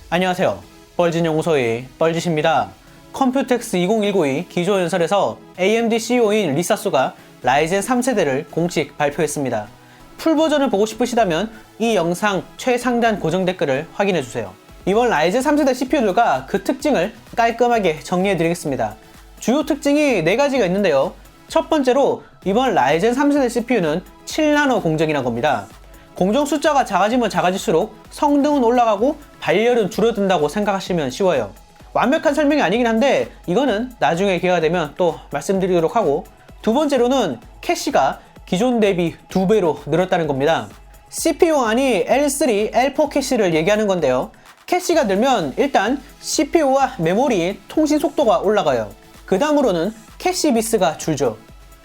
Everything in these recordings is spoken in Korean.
안녕하세요. 뻘짓연구소의 뻘짓입니다. 컴퓨텍스 20192 기조연설에서 AMD CEO인 리사수가 라이젠 3세대를 공식 발표했습니다. 풀버전을 보고 싶으시다면 이 영상 최상단 고정 댓글을 확인해주세요. 이번 라이젠 3세대 CPU들과 그 특징을 깔끔하게 정리해드리겠습니다. 주요 특징이 4가지가 있는데요. 첫 번째로 이번 라이젠 3세대 CPU는 7나노 공정이라고 합니다. 공정 숫자가 작아지면 작아질수록 성능은 올라가고 발열은 줄어든다고 생각하시면 쉬워요. 완벽한 설명이 아니긴 한데 이거는 나중에 기회가 되면 또 말씀드리도록 하고, 두 번째로는 캐시가 기존 대비 2배로 늘었다는 겁니다. CPU안이 L3, L4 캐시를 얘기하는 건데요. 캐시가 늘면 일단 CPU와 메모리 통신 속도가 올라가요. 그 다음으로는 캐시 미스가 줄죠.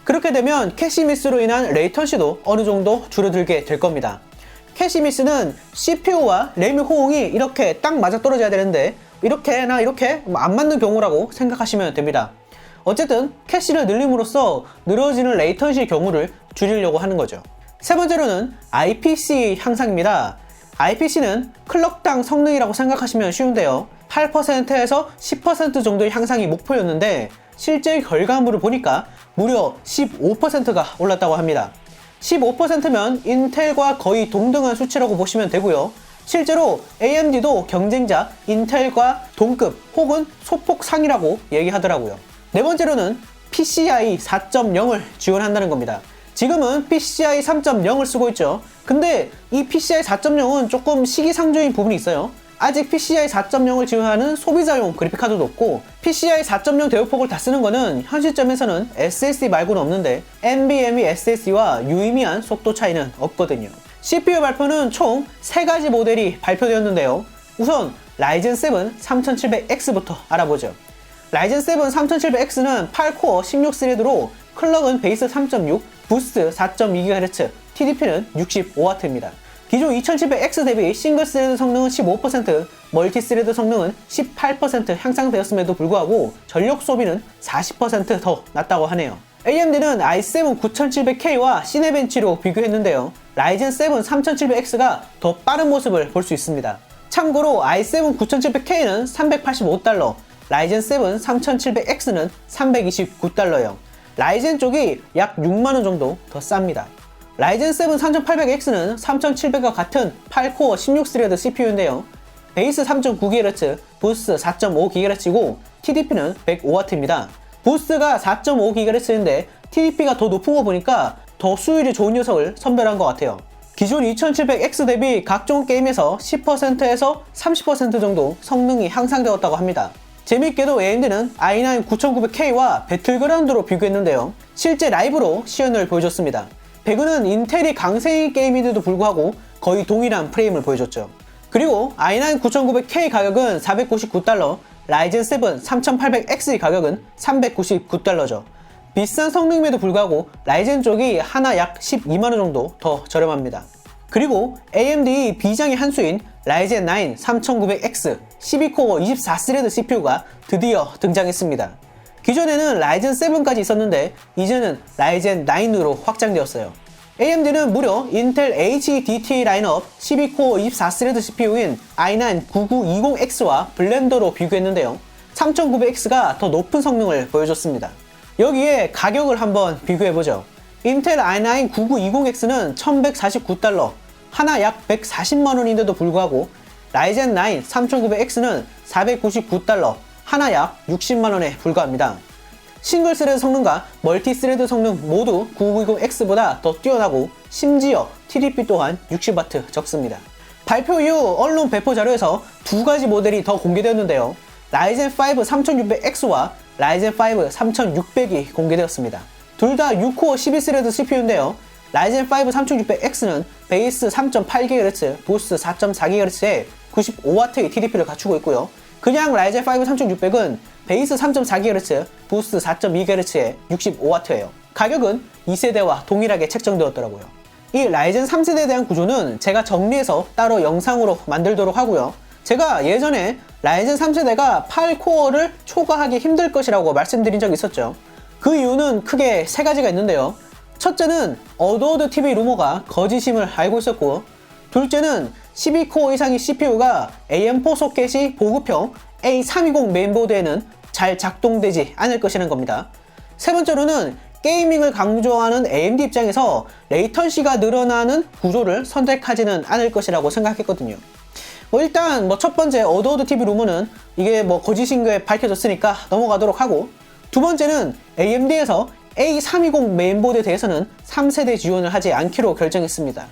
그렇게 되면 캐시 미스로 인한 레이턴시도 어느 정도 줄어들게 될 겁니다. 캐시 미스는 CPU와 램의 호응이 이렇게 딱 맞아떨어져야 되는데 이렇게나 이렇게 안 맞는 경우라고 생각하시면 됩니다. 어쨌든 캐시를 늘림으로써 늘어지는 레이턴시 경우를 줄이려고 하는 거죠. 세 번째로는 IPC 향상입니다. IPC는 클럭당 성능이라고 생각하시면 쉬운데요. 8%에서 10% 정도의 향상이 목표였는데 실제 결과물을 보니까 무려 15%가 올랐다고 합니다. 15%면 인텔과 거의 동등한 수치라고 보시면 되고요. 실제로 AMD도 경쟁자 인텔과 동급 혹은 소폭 상이라고 얘기하더라고요. 네 번째로는 PCI 4.0을 지원한다는 겁니다. 지금은 PCI 3.0을 쓰고 있죠. 근데 이 PCI 4.0은 조금 시기상조인 부분이 있어요. 아직 PCI 4.0을 지원하는 소비자용 그래픽카드도 없고 PCI 4.0 대역폭을 다 쓰는 거는 현 시점에서는 SSD 말고는 없는데 NVMe SSD와 유의미한 속도 차이는 없거든요. CPU 발표는 총 3가지 모델이 발표되었는데요. 우선 라이젠 7 3700X부터 알아보죠. 라이젠 7 3700X는 8코어 16스레드로 클럭은 베이스 3.6, 부스트 4.2GHz, TDP는 65W입니다. 기존 2700X 대비 싱글 스레드 성능은 15%, 멀티 스레드 성능은 18% 향상되었음에도 불구하고 전력 소비는 40% 더 낮다고 하네요. AMD는 i7 9700K와 시네벤치로 비교했는데요. 라이젠 7 3700X가 더 빠른 모습을 볼 수 있습니다. 참고로 i7 9700K는 $385, 라이젠 7 3700X는 $329요. 라이젠 쪽이 약 6만원 정도 더 쌉니다. 라이젠 7 3800X는 3700과 같은 8코어 16스레드 CPU인데요. 베이스 3.9GHz, 부스트 4.5GHz이고 TDP는 105W입니다. 부스트가 4.5GHz인데 TDP가 더 높은 거 보니까 더 수율이 좋은 녀석을 선별한 것 같아요. 기존 2700X 대비 각종 게임에서 10%에서 30% 정도 성능이 향상되었다고 합니다. 재미있게도 AMD는 i9 9900K와 배틀그라운드로 비교했는데요. 실제 라이브로 시연을 보여줬습니다. 배그는 인텔이 강세인 게임인데도 불구하고 거의 동일한 프레임을 보여줬죠. 그리고 i9 9900K 가격은 $499, 라이젠 7 3800X의 가격은 $399죠. 비싼 성능임에도 불구하고 라이젠 쪽이 하나 약 12만원 정도 더 저렴합니다. 그리고 AMD 비장의 한 수인 라이젠 9 3900X 12코어 24스레드 CPU가 드디어 등장했습니다. 기존에는 라이젠 7까지 있었는데 이제는 라이젠 9으로 확장되었어요. AMD는 무려 인텔 HDT 라인업 12코어 24스레드 CPU인 i9 9920X와 블렌더로 비교했는데요. 3900X가 더 높은 성능을 보여줬습니다. 여기에 가격을 한번 비교해보죠. 인텔 i9 9920X는 $1149, 하나 약 140만원인데도 불구하고 라이젠 9 3900X는 $499, 하나 약 60만원에 불과합니다. 싱글 스레드 성능과 멀티 스레드 성능 모두 9920X보다 더 뛰어나고 심지어 TDP 또한 60W 적습니다. 발표 이후 언론 배포 자료에서 2가지 모델이 더 공개되었는데요. 라이젠 5 3600X와 라이젠 5 3600이 공개되었습니다. 둘 다 6코어 12스레드 CPU인데요. 라이젠 5 3600X는 베이스 3.8GHz, 부스트 4.4GHz에 95W의 TDP를 갖추고 있고요. 그냥 라이젠 5 3600은 베이스 3.4GHz, 부스트 4.2GHz에 65W예요. 가격은 2세대와 동일하게 책정되었더라고요. 이 라이젠 3세대에 대한 구조는 제가 정리해서 따로 영상으로 만들도록 하고요. 제가 예전에 라이젠 3세대가 8코어를 초과하기 힘들 것이라고 말씀드린 적이 있었죠. 그 이유는 크게 3가지가 있는데요. 첫째는 어드워드 TV 루머가 거짓임을 알고 있었고, 둘째는 12코어 이상의 CPU가 AM4 소켓이 보급형 A320 메인보드에는 잘 작동되지 않을 것이라는 겁니다. 세 번째로는 게이밍을 강조하는 AMD 입장에서 레이턴시가 늘어나는 구조를 선택하지는 않을 것이라고 생각했거든요. 일단 첫 번째 어드워드 TV 루머는 이게 거짓인 게 밝혀졌으니까 넘어가도록 하고, 두 번째는 AMD에서 A320 메인보드에 대해서는 3세대 지원을 하지 않기로 결정했습니다.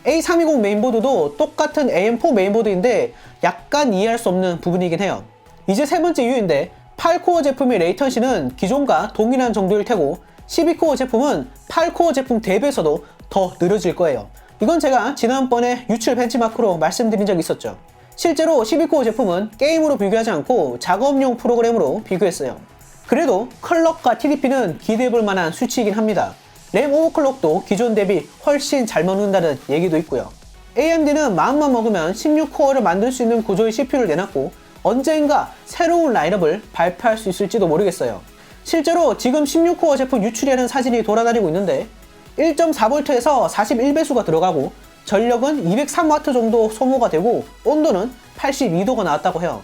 A320 메인보드도 똑같은 AM4 메인보드인데 약간 이해할 수 없는 부분이긴 해요. 이제 세 번째 이유인데, 8코어 제품의 레이턴시는 기존과 동일한 정도일 테고 12코어 제품은 8코어 제품 대비해서도 더 느려질 거예요. 이건 제가 지난번에 유출 벤치마크로 말씀드린 적이 있었죠. 실제로 12코어 제품은 게임으로 비교하지 않고 작업용 프로그램으로 비교했어요. 그래도 클럭과 TDP는 기대해볼 만한 수치이긴 합니다. 램 오버클럭도 기존 대비 훨씬 잘 먹는다는 얘기도 있고요. AMD는 마음만 먹으면 16코어를 만들 수 있는 구조의 CPU를 내놨고 언젠가 새로운 라인업을 발표할 수 있을지도 모르겠어요. 실제로 지금 16코어 제품 유출이라는 사진이 돌아다니고 있는데 1.4V에서 41배수가 들어가고 전력은 203W 정도 소모가 되고 온도는 82도가 나왔다고 해요.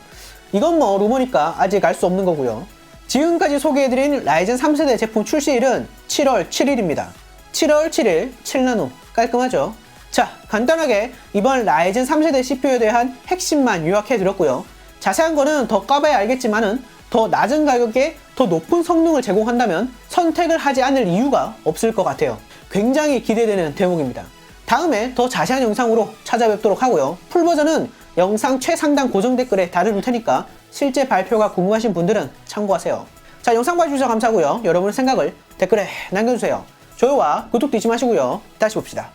이건 루머니까 아직 알 수 없는 거고요. 지금까지 소개해드린 라이젠 3세대 제품 출시일은 7월 7일입니다. 7월 7일 7나노 깔끔하죠? 자, 간단하게 이번 라이젠 3세대 CPU에 대한 핵심만 요약해드렸고요. 자세한 거는 더 까봐야 알겠지만은 더 낮은 가격에 더 높은 성능을 제공한다면 선택을 하지 않을 이유가 없을 것 같아요. 굉장히 기대되는 대목입니다. 다음에 더 자세한 영상으로 찾아뵙도록 하고요. 풀버전은 영상 최상단 고정 댓글에 달아둘 테니까 실제 발표가 궁금하신 분들은 참고하세요. 자, 영상 봐주셔서 감사하고요. 여러분의 생각을 댓글에 남겨주세요. 좋아요와 구독도 잊지 마시고요. 다시 봅시다.